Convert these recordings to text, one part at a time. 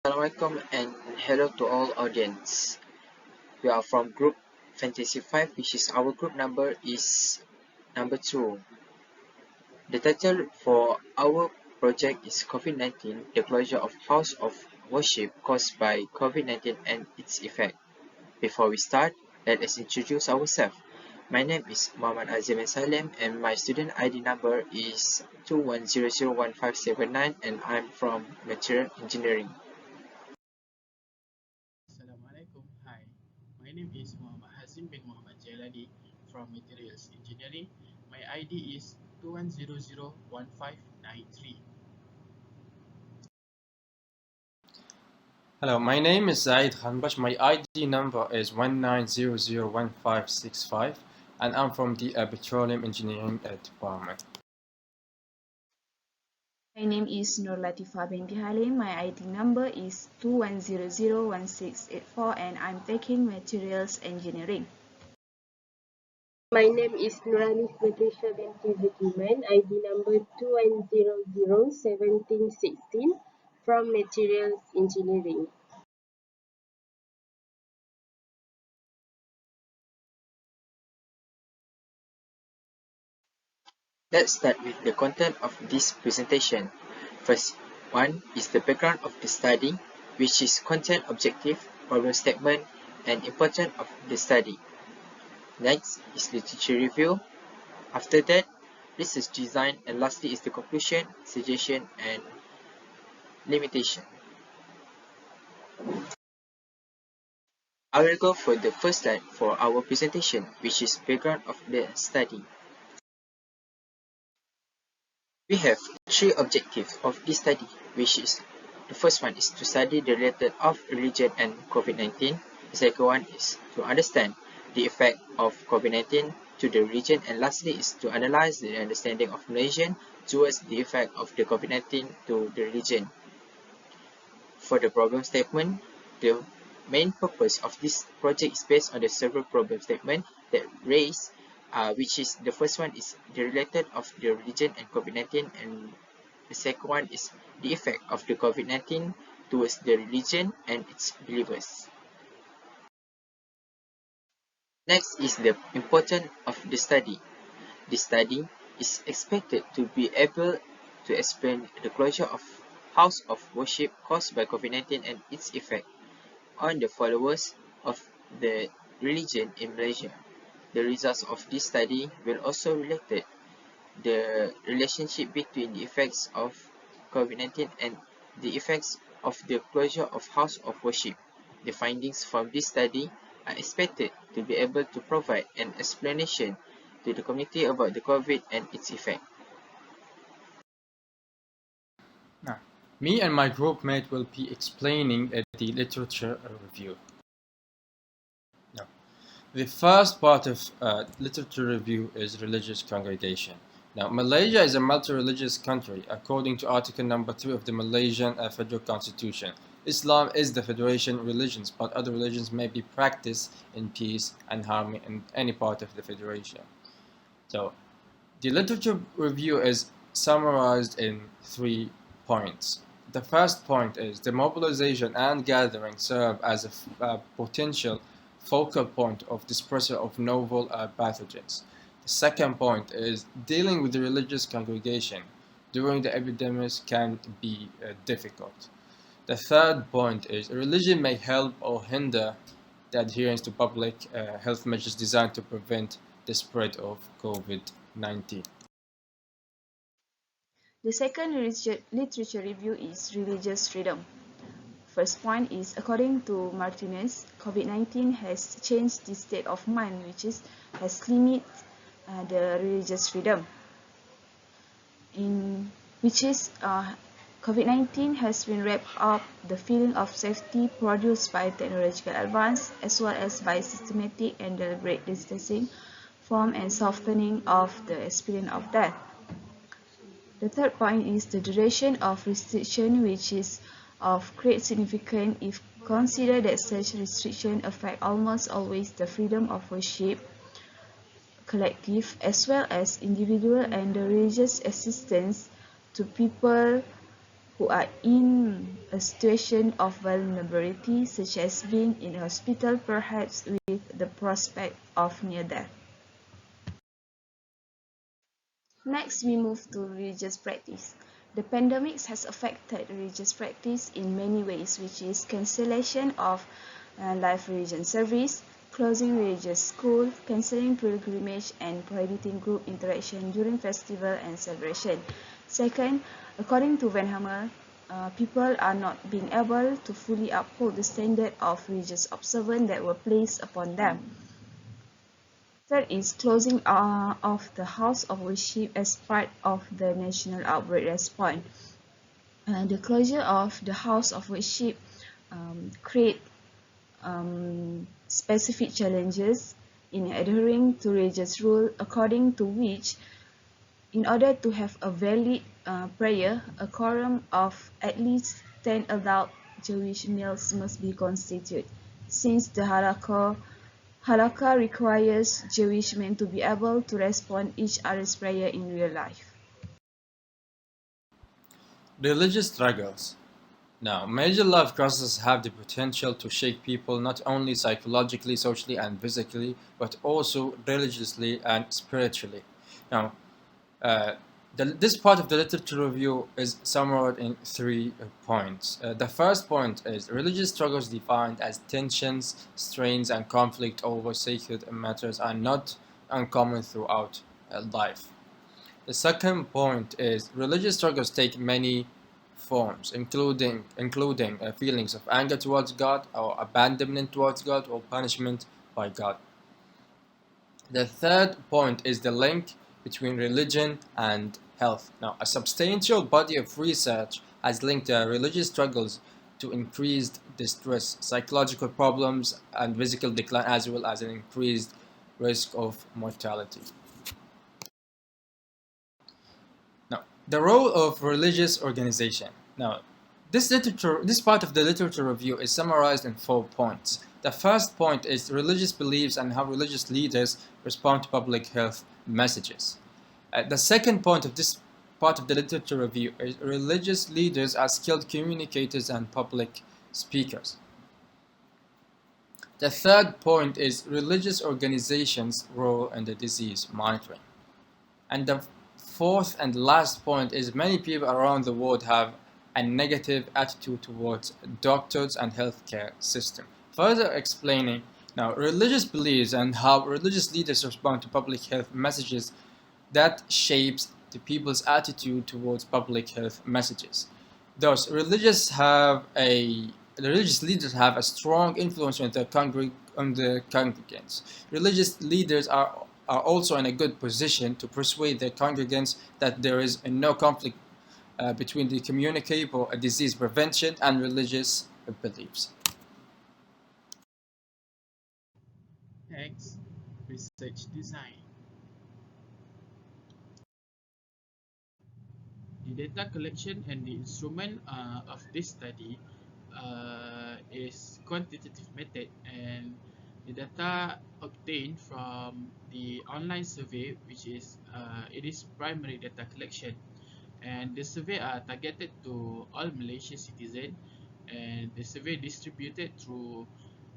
Assalamualaikum and hello to all audience. We are from group Fantasy 5, which is our group number is number 2. The title for our project is COVID-19, the closure of House of Worship caused by COVID-19 and its effect. Before we start, let us introduce ourselves. My name is Muhammad Azim Salem and my student ID number is 21001579 and I'm from Material Engineering. Assalamualaikum. Hi, my name is Muhammad Hazim bin Muhammad Jailani from Materials Engineering. My ID is 21001593. Hello, my name is Zaid Khanbash. My ID number is 19001565 and I'm from the Petroleum Engineering Department. My name is Nur Latifa binti Halim. My ID number is 21001684 and I'm taking Materials Engineering. My name is Nurani Patricia binti Zukiman, ID number 21001716 from Materials Engineering. Let's start with the content of this presentation. First one is the background of the study, which is content objective, problem statement, and importance of the study. Next is literature review. After that, research design, and lastly is the conclusion, suggestion, and limitation. I will go for the first slide for our presentation, which is background of the study. We have three objectives of this study, which is the first one is to study the related of religion and COVID-19. The second one is to understand the effect of COVID-19 to the religion, and lastly is to analyze the understanding of Malaysian towards the effect of the COVID-19 to the religion. For the problem statement, the main purpose of this project is based on the several problem statements that raise which is the first one is the related of the religion and COVID-19, and the second one is the effect of the COVID-19 towards the religion and its believers. Next is the importance of the study. The study is expected to be able to explain the closure of house of worship caused by COVID-19 and its effect on the followers of the religion in Malaysia. The results of this study will also relate the relationship between the effects of COVID-19 and the effects of the closure of house of worship. The findings from this study are expected to be able to provide an explanation to the community about the COVID and its effect. Now, me and my group mate will be explaining the literature review. Now, the first part of literature review is religious congregation. Now, Malaysia is a multi-religious country according to Article number 3 of the Malaysian Federal Constitution. Islam is the federation religions, but other religions may be practiced in peace and harmony in any part of the federation. So, the literature review is summarized in 3 points. The first point is the mobilization and gathering serve as a potential focal point of dispersal of novel pathogens. The second point is dealing with the religious congregation during the epidemics can be difficult. The third point is religion may help or hinder the adherence to public health measures designed to prevent the spread of COVID-19. The second literature review is religious freedom. First point is, according to Martinez, COVID-19 has changed the state of mind, has limited the religious freedom. COVID-19 has been wrapped up the feeling of safety produced by technological advance as well as by systematic and deliberate distancing from and softening of the experience of death. The third point is the duration of restriction, which is of great significance if considered that such restriction affect almost always the freedom of worship, collective as well as individual, and the religious assistance to people who are in a a situation of vulnerability, such as being in a hospital, perhaps with the prospect of near death. Next, we move to religious practice. The pandemic has affected religious practice in many ways, which is cancellation of live religion service, closing religious school, cancelling pilgrimage, and prohibiting group interaction during festival and celebration. Second, according to Van Hammer, people are not being able to fully uphold the standard of religious observance that were placed upon them. Third is closing of the house of worship as part of the national outbreak response. The closure of the house of worship create specific challenges in adhering to religious rule, according to which, in order to have a valid prayer, a quorum of at least 10 adult Jewish males must be constituted, since the Halakha requires Jewish men to be able to respond each other's prayer in real life. Religious struggles. Now, major life crises have the potential to shake people not only psychologically, socially, and physically, but also religiously and spiritually. Now, uh, this part of the literature review is summarized in 3 points. The first point is religious struggles defined as tensions, strains, and conflict over sacred matters are not uncommon throughout life. The second point is religious struggles take many forms, including feelings of anger towards God, or abandonment towards God, or punishment by God. The third point is the link between religion and health. Now, a substantial body of research has linked religious struggles to increased distress, psychological problems, and physical decline, as well as an increased risk of mortality. Now, the role of religious organization. Now, this part of the literature review is summarized in 4 points. The first point is religious beliefs and how religious leaders respond to public health messages. The second point of this part of the literature review is religious leaders are skilled communicators and public speakers. The third point is religious organizations' role in the disease monitoring. And the fourth and last point is many people around the world have a negative attitude towards doctors and healthcare system. Further explaining now religious beliefs and how religious leaders respond to public health messages that shapes the people's attitude towards public health messages. Thus, the religious leaders have a strong influence on the congregants. Religious leaders are also in a good position to persuade their congregants that there is no conflict between the communicable disease prevention and religious beliefs. Next, research design. The data collection and the instrument of this study is quantitative method, and the data obtained from the online survey, which is it is primary data collection, and the survey are targeted to all Malaysian citizens, and the survey distributed through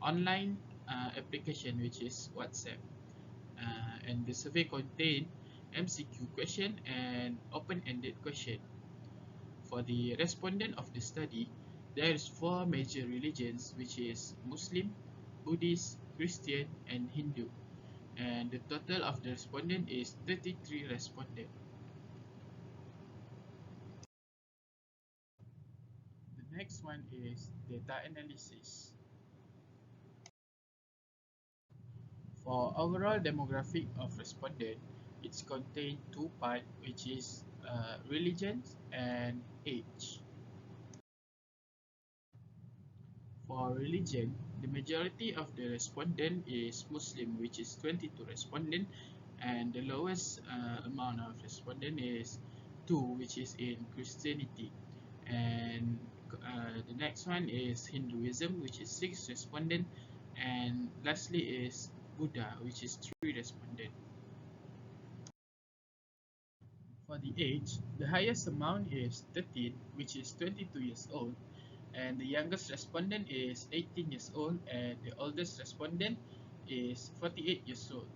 online application, which is WhatsApp, and the survey contain MCQ question and open-ended question. For the respondent of the study, there is 4 major religions, which is Muslim, Buddhist, Christian, and Hindu, and the total of the respondent is 33 respondents. The next one is data analysis. For overall demographic of respondent, it's contained 2 parts, which is religion and age. For religion, the majority of the respondent is Muslim, which is 22 respondent, and the lowest amount of respondent is 2, which is in Christianity. And the next one is Hinduism, which is 6 respondent, and lastly is Buddha, which is 3 respondent. For the age, the highest amount is 13, which is 22 years old, and the youngest respondent is 18 years old, and the oldest respondent is 48 years old.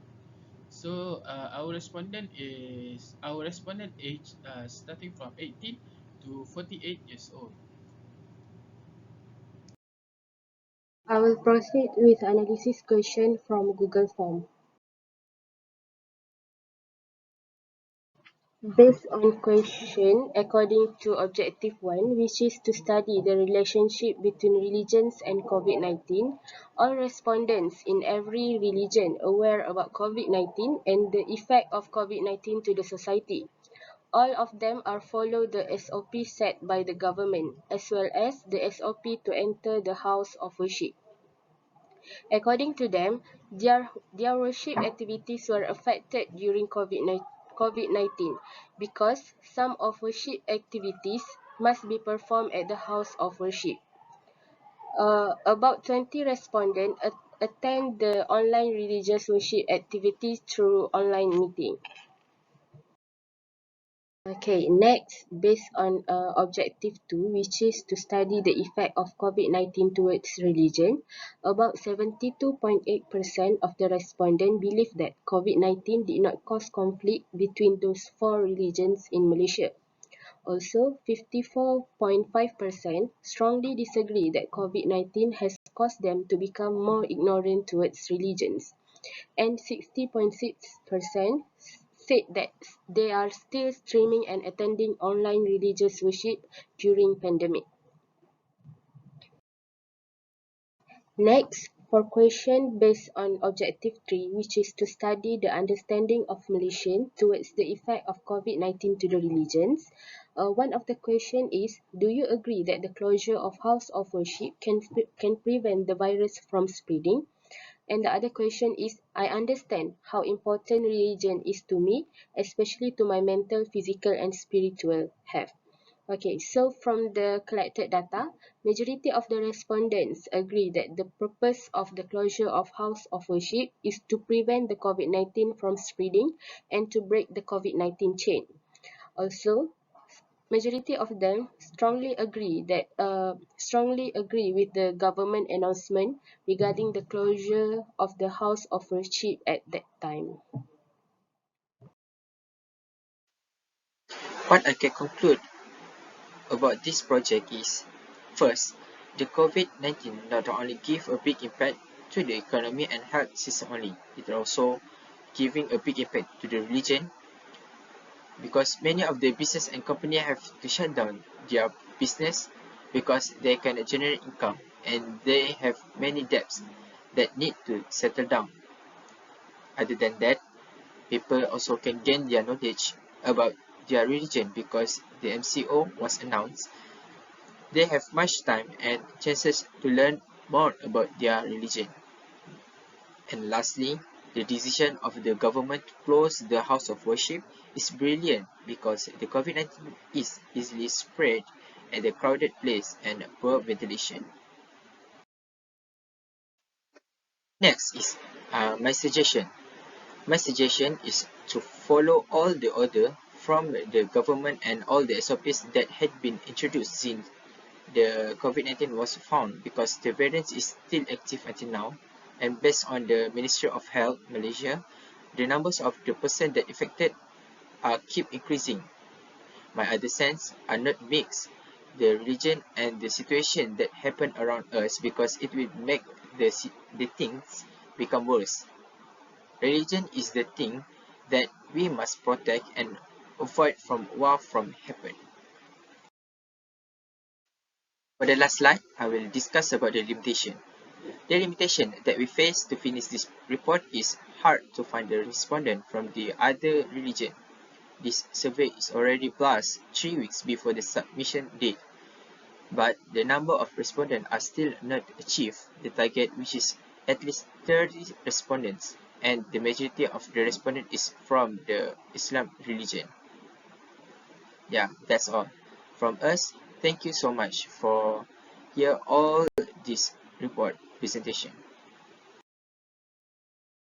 So our respondent age starting from 18 to 48 years old. I will proceed with analysis question from Google Form. Based on question according to Objective 1, which is to study the relationship between religions and COVID-19, all respondents in every religion aware about COVID-19 and the effect of COVID-19 to the society. All of them are follow the SOP set by the government, as well as the SOP to enter the house of worship. According to them, their worship activities were affected during COVID-19 because some of worship activities must be performed at the house of worship. About 20 respondents attend the online religious worship activities through online meeting. Okay, next, based on Objective 2, which is to study the effect of COVID-19 towards religion, about 72.8% of the respondents believe that COVID-19 did not cause conflict between those four religions in Malaysia. Also, 54.5% strongly disagree that COVID-19 has caused them to become more ignorant towards religions, and 60.6% said that they are still streaming and attending online religious worship during pandemic. Next, for question based on Objective 3, which is to study the understanding of Malaysian towards the effect of COVID-19 to the religions. One of the question is, do you agree that the closure of house of worship can prevent the virus from spreading? And the other question is, I understand how important religion is to me, especially to my mental, physical, and spiritual health. Okay, so from the collected data, majority of the respondents agree that the purpose of the closure of house of worship is to prevent the COVID-19 from spreading and to break the COVID-19 chain. Also, majority of them strongly agree with the government announcement regarding the closure of the house of worship at that time. What I can conclude about this project is, first, the COVID-19 not only give a big impact to the economy and health system only, it also giving a big impact to the religion, because many of the business and company have to shut down their business because they cannot generate income and they have many debts that need to settle down. Other than that, people also can gain their knowledge about their religion because the MCO was announced. They have much time and chances to learn more about their religion. And lastly, the decision of the government to close the house of worship is brilliant because the COVID-19 is easily spread at a crowded place and poor ventilation. Next is my suggestion. My suggestion is to follow all the order from the government and all the SOPs that had been introduced since the COVID-19 was found, because the variant is still active until now, and based on the Ministry of Health Malaysia, the numbers of the person that affected keep increasing. My other sense are not mixed, the religion and the situation that happen around us, because it will make the things become worse. Religion is the thing that we must protect and avoid from what from happen. For the last slide, I will discuss about the limitation. The limitation that we face to finish this report is hard to find the respondent from the other religion. This survey is already plus 3 weeks before the submission date, but the number of respondents are still not achieved the target, which is at least 30 respondents, and the majority of the respondent is from the Islam religion. Yeah, that's all from us. Thank you so much for hear all this report presentation.